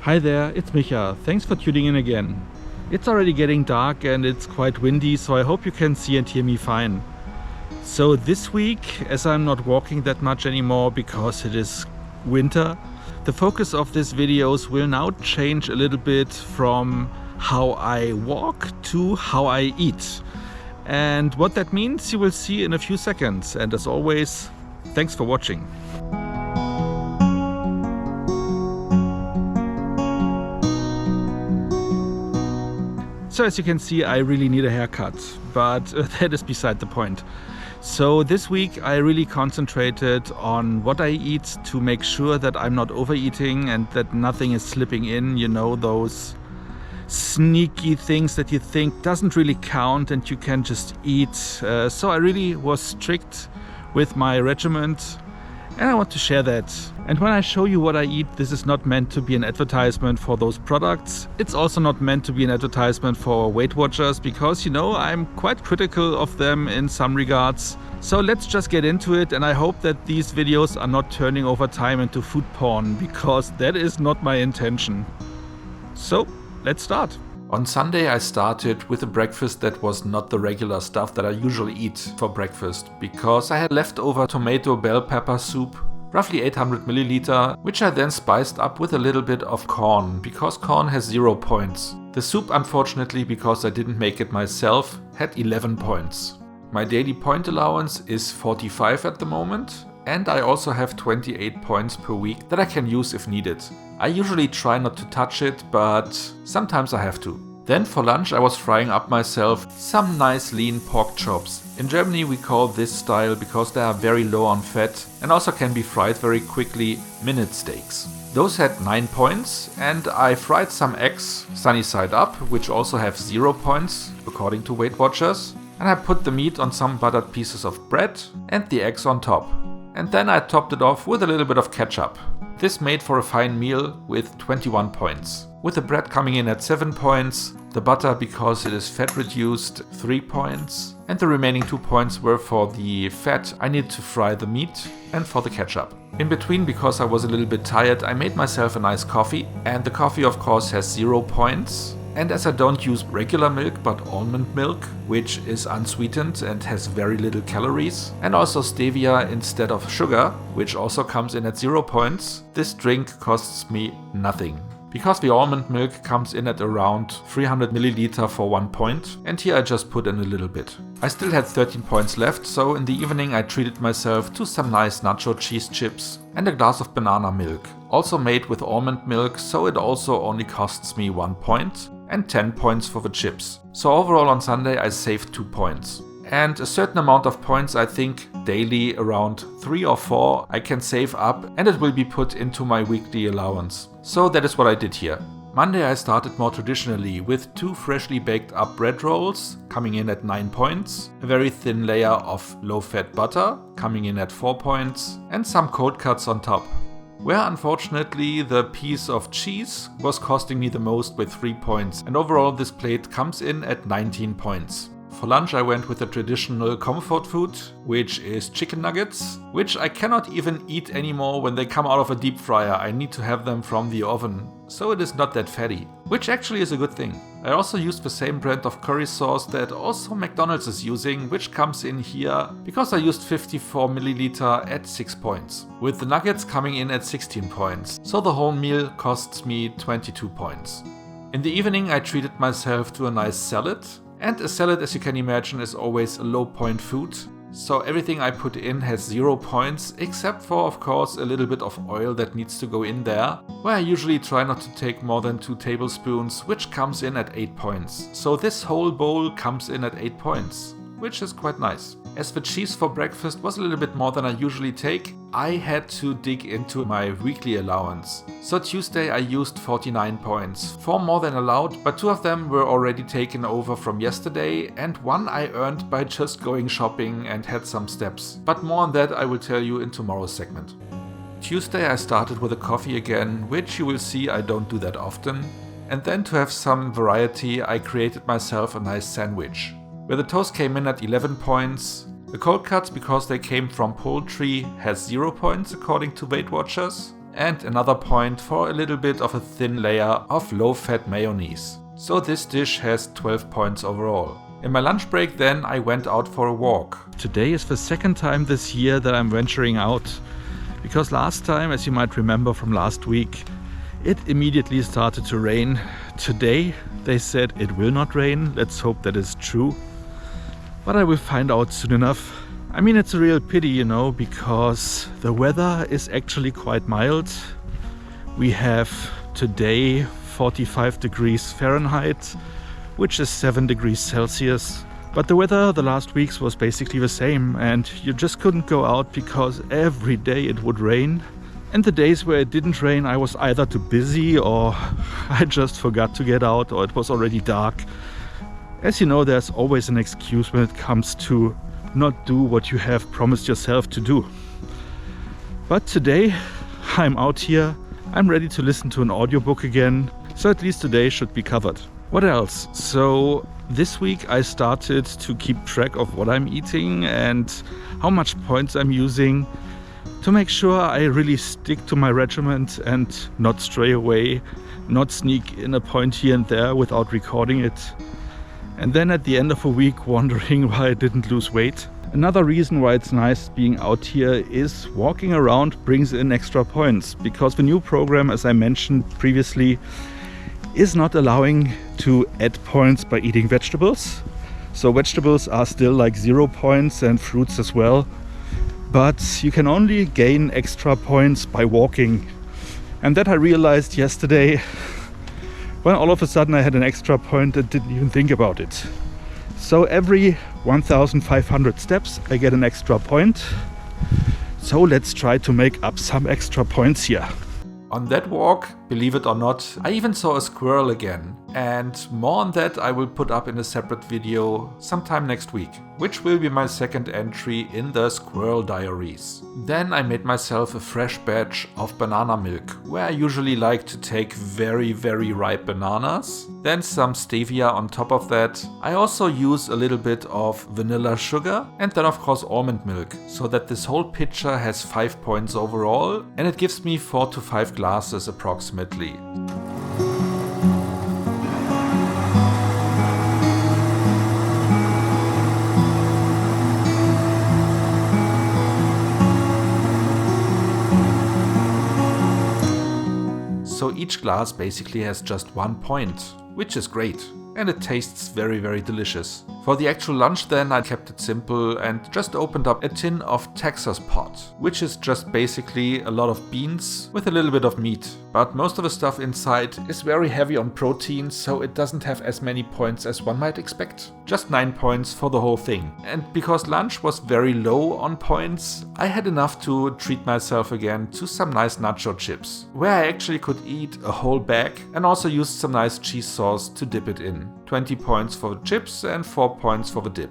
Hi there, it's Micha. Thanks for tuning in again. It's already getting dark and it's quite windy, so I hope you can see and hear me fine. So this week, as I'm not walking that much anymore because it is winter, the focus of these videos will now change a little bit from how I walk to how I eat. And what that means you will see in a few seconds. And as always, thanks for watching. So as you can see, I really need a haircut, but that is beside the point. So this week I really concentrated on what I eat to make sure that I'm not overeating and that nothing is slipping in, you know, those sneaky things that you think doesn't really count and you can just eat. So I really was strict with my regiment and I want to share that. And when I show you what I eat, this is not meant to be an advertisement for those products. It's also not meant to be an advertisement for Weight Watchers because, you know, I'm quite critical of them in some regards. So let's just get into it, and I hope that these videos are not turning over time into food porn because that is not my intention. So let's start. On Sunday I started with a breakfast that was not the regular stuff that I usually eat for breakfast because I had leftover tomato bell pepper soup, roughly 800 milliliter, which I then spiced up with a little bit of corn because corn has 0 points. The soup, unfortunately, because I didn't make it myself, had 11 points. My daily point allowance is 45 at the moment, and I also have 28 points per week that I can use if needed. I usually try not to touch it, but sometimes I have to. Then for lunch I was frying up myself some nice lean pork chops. In Germany we call this style, because they are very low on fat and also can be fried very quickly, minute steaks. Those had 9 points, and I fried some eggs sunny side up, which also have 0 points according to Weight Watchers. And I put the meat on some buttered pieces of bread and the eggs on top. And then I topped it off with a little bit of ketchup. This made for a fine meal with 21 points. With the bread coming in at 7 points, the butter, because it is fat reduced, 3 points, and the remaining 2 points were for the fat I needed to fry the meat and for the ketchup. In between, because I was a little bit tired, I made myself a nice coffee, and the coffee of course has 0 points. And as I don't use regular milk but almond milk, which is unsweetened and has very little calories, and also stevia instead of sugar, which also comes in at 0 points, this drink costs me nothing. Because the almond milk comes in at around 300 milliliter for 1 point, and here I just put in a little bit. I still had 13 points left, so in the evening I treated myself to some nice nacho cheese chips and a glass of banana milk, also made with almond milk, so it also only costs me 1 point and 10 points for the chips. So overall on Sunday I saved 2 points. And a certain amount of points, I think daily around 3 or 4, I can save up and it will be put into my weekly allowance. So that is what I did here. Monday I started more traditionally with 2 freshly baked up bread rolls coming in at 9 points, a very thin layer of low-fat butter coming in at 4 points, and some cold cuts on top. Where unfortunately the piece of cheese was costing me the most with 3 points, and overall this plate comes in at 19 points. For lunch I went with the traditional comfort food, which is chicken nuggets, which I cannot even eat anymore when they come out of a deep fryer. I need to have them from the oven, so it is not that fatty, which actually is a good thing. I also used the same brand of curry sauce that also McDonald's is using, which comes in here because I used 54 milliliter at 6 points, with the nuggets coming in at 16 points, so the whole meal costs me 22 points. In the evening I treated myself to a nice salad. And a salad, as you can imagine, is always a low point food. So everything I put in has 0 points, except for, of course, a little bit of oil that needs to go in there, where I usually try not to take more than 2 tablespoons, which comes in at 8 points. So this whole bowl comes in at 8 points, which is quite nice. As the cheese for breakfast was a little bit more than I usually take, I had to dig into my weekly allowance. So Tuesday I used 49 points, 4 more than allowed, but 2 of them were already taken over from yesterday and 1 I earned by just going shopping and had some steps. But more on that I will tell you in tomorrow's segment. Tuesday I started with a coffee again, which you will see I don't do that often. And then to have some variety I created myself a nice sandwich, where the toast came in at 11 points. The cold cuts, because they came from poultry, has 0 points according to Weight Watchers. and another point for a little bit of a thin layer of low-fat mayonnaise. So this dish has 12 points overall. In my lunch break then I went out for a walk. Today is the second time this year that I'm venturing out, because last time, as you might remember from last week, it immediately started to rain. Today they said it will not rain. Let's hope that is true. But I will find out soon enough. I mean, it's a real pity, you know, because the weather is actually quite mild. We have today 45 degrees Fahrenheit, which is 7 degrees Celsius. But the weather the last weeks was basically the same, and you just couldn't go out because every day it would rain. And the days where it didn't rain, I was either too busy or I just forgot to get out, or it was already dark. As you know, there's always an excuse when it comes to not do what you have promised yourself to do. But today I'm out here, I'm ready to listen to an audiobook again, so at least today should be covered. What else? So this week I started to keep track of what I'm eating and how much points I'm using to make sure I really stick to my regiment and not stray away, not sneak in a point here and there without recording it. And then at the end of a week wondering why I didn't lose weight. Another reason why it's nice being out here is walking around brings in extra points, because the new program, as I mentioned previously, is not allowing to add points by eating vegetables. So vegetables are still like 0 points and fruits as well. But you can only gain extra points by walking. And that I realized yesterday when all of a sudden I had an extra point and didn't even think about it. So every 1,500 steps I get an extra point. So let's try to make up some extra points here. On that walk, believe it or not, I even saw a squirrel again. And more on that I will put up in a separate video sometime next week, which will be my second entry in the Squirrel Diaries. Then I made myself a fresh batch of banana milk, where I usually like to take very ripe bananas, then some stevia on top of that. I also use a little bit of vanilla sugar and then of course almond milk, so that this whole pitcher has 5 points overall, and it gives me 4 to 5 glasses approximately. So each glass basically has just 1 point, which is great. And it tastes very delicious. For the actual lunch then I kept it simple and just opened up a tin of Texas pot, which is just basically a lot of beans with a little bit of meat. But most of the stuff inside is very heavy on protein, so it doesn't have as many points as one might expect. Just 9 points for the whole thing. And because lunch was very low on points, I had enough to treat myself again to some nice nacho chips, where I actually could eat a whole bag and also used some nice cheese sauce to dip it in. 20 points for the chips and 4 points for the dip.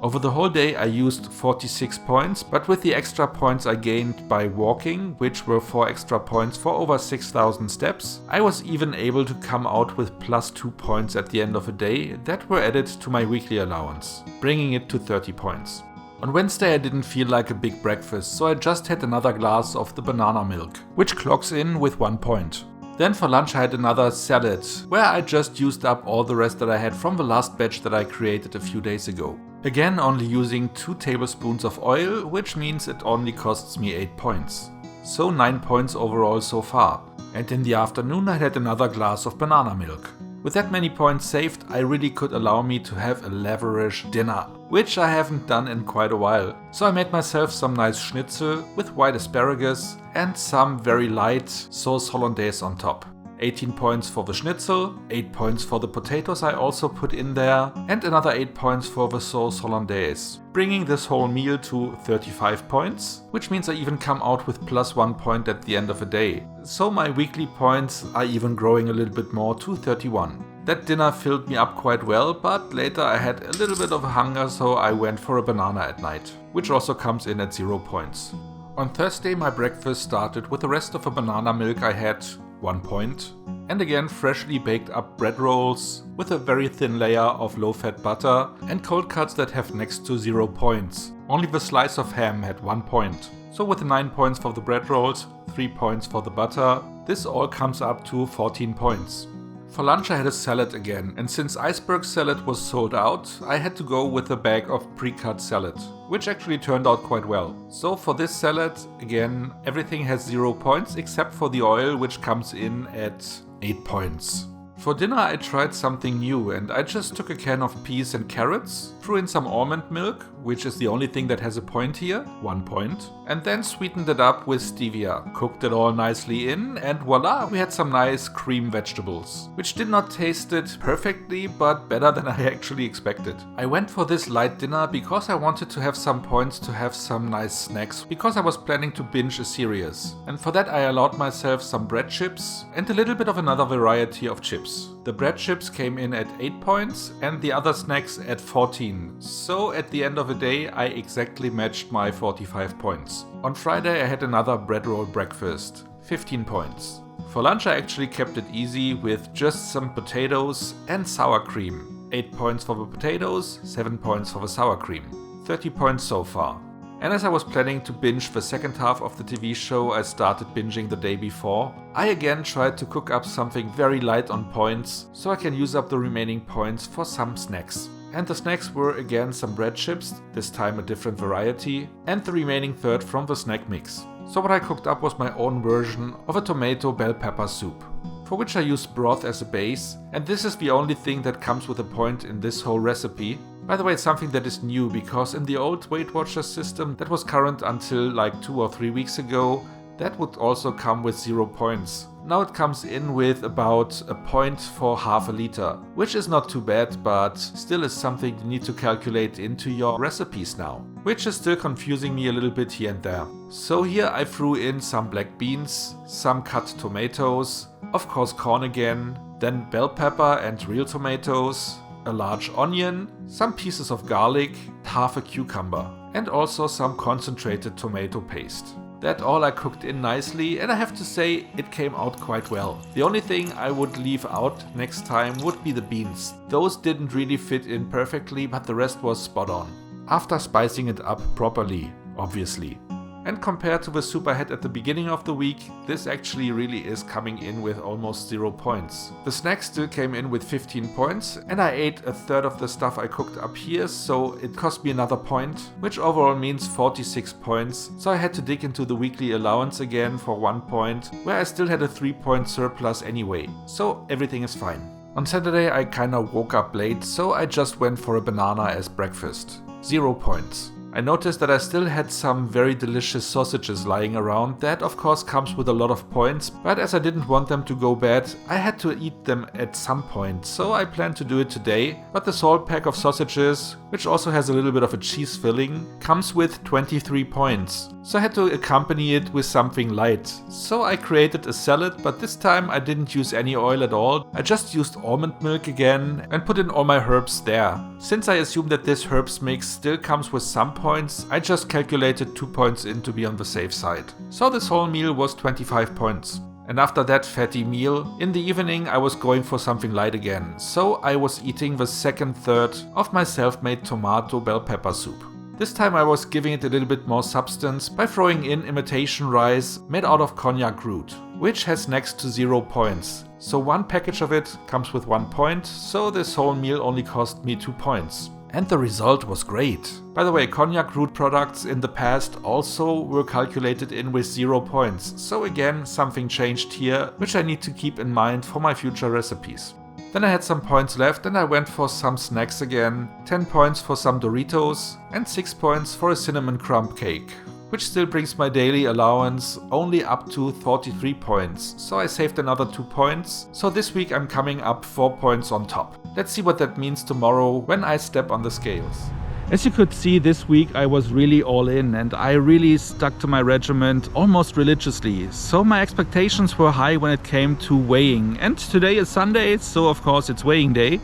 Over the whole day I used 46 points, but with the extra points I gained by walking, which were 4 extra points for over 6,000 steps, I was even able to come out with plus 2 points at the end of the day that were added to my weekly allowance, bringing it to 30 points. On Wednesday I didn't feel like a big breakfast, so I just had another glass of the banana milk, which clocks in with 1 point. Then for lunch I had another salad, where I just used up all the rest that I had from the last batch that I created a few days ago. Again, only using 2 tablespoons of oil, which means it only costs me 8 points. So 9 points overall so far. And in the afternoon I had another glass of banana milk. With that many points saved, I really could allow me to have a lavish dinner, which I haven't done in quite a while. So I made myself some nice schnitzel with white asparagus and some very light sauce hollandaise on top. 18 points for the schnitzel, 8 points for the potatoes I also put in there, and another 8 points for the sauce hollandaise, bringing this whole meal to 35 points, which means I even come out with plus 1 point at the end of the day. So my weekly points are even growing a little bit more to 31. That dinner filled me up quite well, but later I had a little bit of a hunger, so I went for a banana at night, which also comes in at 0 points. On Thursday my breakfast started with the rest of the banana milk I had, 1 point. And again freshly baked up bread rolls with a very thin layer of low-fat butter and cold cuts that have next to 0 points. Only the slice of ham had 1 point. So with 9 points for the bread rolls, 3 points for the butter, this all comes up to 14 points. For lunch I had a salad again, and since iceberg salad was sold out, I had to go with a bag of pre-cut salad, which actually turned out quite well. So for this salad, again, everything has 0 points except for the oil, which comes in at 8 points. For dinner I tried something new and I just took a can of peas and carrots, threw in some almond milk, which is the only thing that has a point here, 1 point, and then sweetened it up with stevia, cooked it all nicely in, and voila, we had some nice cream vegetables, which did not taste it perfectly, but better than I actually expected. I went for this light dinner because I wanted to have some points to have some nice snacks, because I was planning to binge a series, and for that I allowed myself some bread chips and a little bit of another variety of chips. The bread chips came in at 8 points and the other snacks at 14, so at the end of the day I exactly matched my 45 points. On Friday I had another bread roll breakfast, 15 points. For lunch I actually kept it easy with just some potatoes and sour cream. 8 points for the potatoes, 7 points for the sour cream. 30 points so far. And as I was planning to binge the second half of the TV show I started binging the day before, I again tried to cook up something very light on points so I can use up the remaining points for some snacks. And the snacks were again some bread chips, this time a different variety, and the remaining third from the snack mix. So what I cooked up was my own version of a tomato bell pepper soup, for which I used broth as a base, and this is the only thing that comes with a point in this whole recipe. By the way, it's something that is new, because in the old Weight Watchers system that was current until like 2 or 3 weeks ago, that would also come with 0 points. Now it comes in with about a point for half a liter, which is not too bad, but still is something you need to calculate into your recipes now, which is still confusing me a little bit here and there. So here I threw in some black beans, some cut tomatoes, of course corn again, then bell pepper and real tomatoes, a large onion, some pieces of garlic, half a cucumber, and also some concentrated tomato paste. That all I cooked in nicely, and I have to say it came out quite well. The only thing I would leave out next time would be the beans. Those didn't really fit in perfectly, but the rest was spot on. After spicing it up properly, obviously. And compared to the soup I had at the beginning of the week, this actually really is coming in with almost 0 points. The snacks still came in with 15 points, and I ate a third of the stuff I cooked up here, so it cost me another point, which overall means 46 points, so I had to dig into the weekly allowance again for 1 point, where I still had a 3-point surplus anyway, so everything is fine. On Saturday I kinda woke up late, so I just went for a banana as breakfast. 0 points. I noticed that I still had some very delicious sausages lying around. That of course comes with a lot of points, but as I didn't want them to go bad, I had to eat them at some point, so I plan to do it today. But this whole pack of sausages, which also has a little bit of a cheese filling, comes with 23 points. So I had to accompany it with something light. So I created a salad, but this time I didn't use any oil at all. I just used almond milk again and put in all my herbs there. Since I assume that this herbs mix still comes with some points, I just calculated 2 points in to be on the safe side. So this whole meal was 25 points. And after that fatty meal, in the evening I was going for something light again. So I was eating the second third of my self-made tomato bell pepper soup. This time I was giving it a little bit more substance by throwing in imitation rice made out of konjac root, which has next to 0 points. So one package of it comes with 1 point, so this whole meal only cost me 2 points. And the result was great. By the way, konjac root products in the past also were calculated in with 0 points. So again, something changed here, which I need to keep in mind for my future recipes. Then I had some points left and I went for some snacks again. 10 points for some Doritos and 6 points for a cinnamon crumb cake, which still brings my daily allowance only up to 43 points. So I saved another 2 points. So this week I'm coming up 4 points on top. Let's see what that means tomorrow when I step on the scales. As you could see, this week I was really all in and I really stuck to my regiment almost religiously. So my expectations were high when it came to weighing. And today is Sunday, so of course it's weighing day.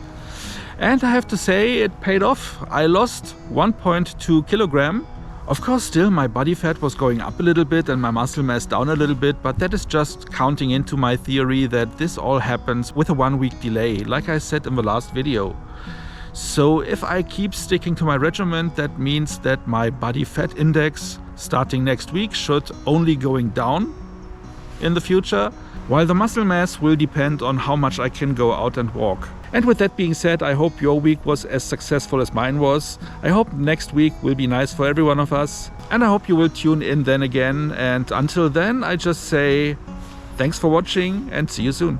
And I have to say it paid off. I lost 1.2 kilogram. Of course, still my body fat was going up a little bit and my muscle mass down a little bit, but that is just counting into my theory that this all happens with a 1 week delay, like I said in the last video. So if I keep sticking to my regimen, that means that my body fat index starting next week should only going down in the future, while the muscle mass will depend on how much I can go out and walk. And with that being said, I hope your week was as successful as mine was. I hope next week will be nice for every one of us. And I hope you will tune in then again. And until then, I just say thanks for watching and see you soon.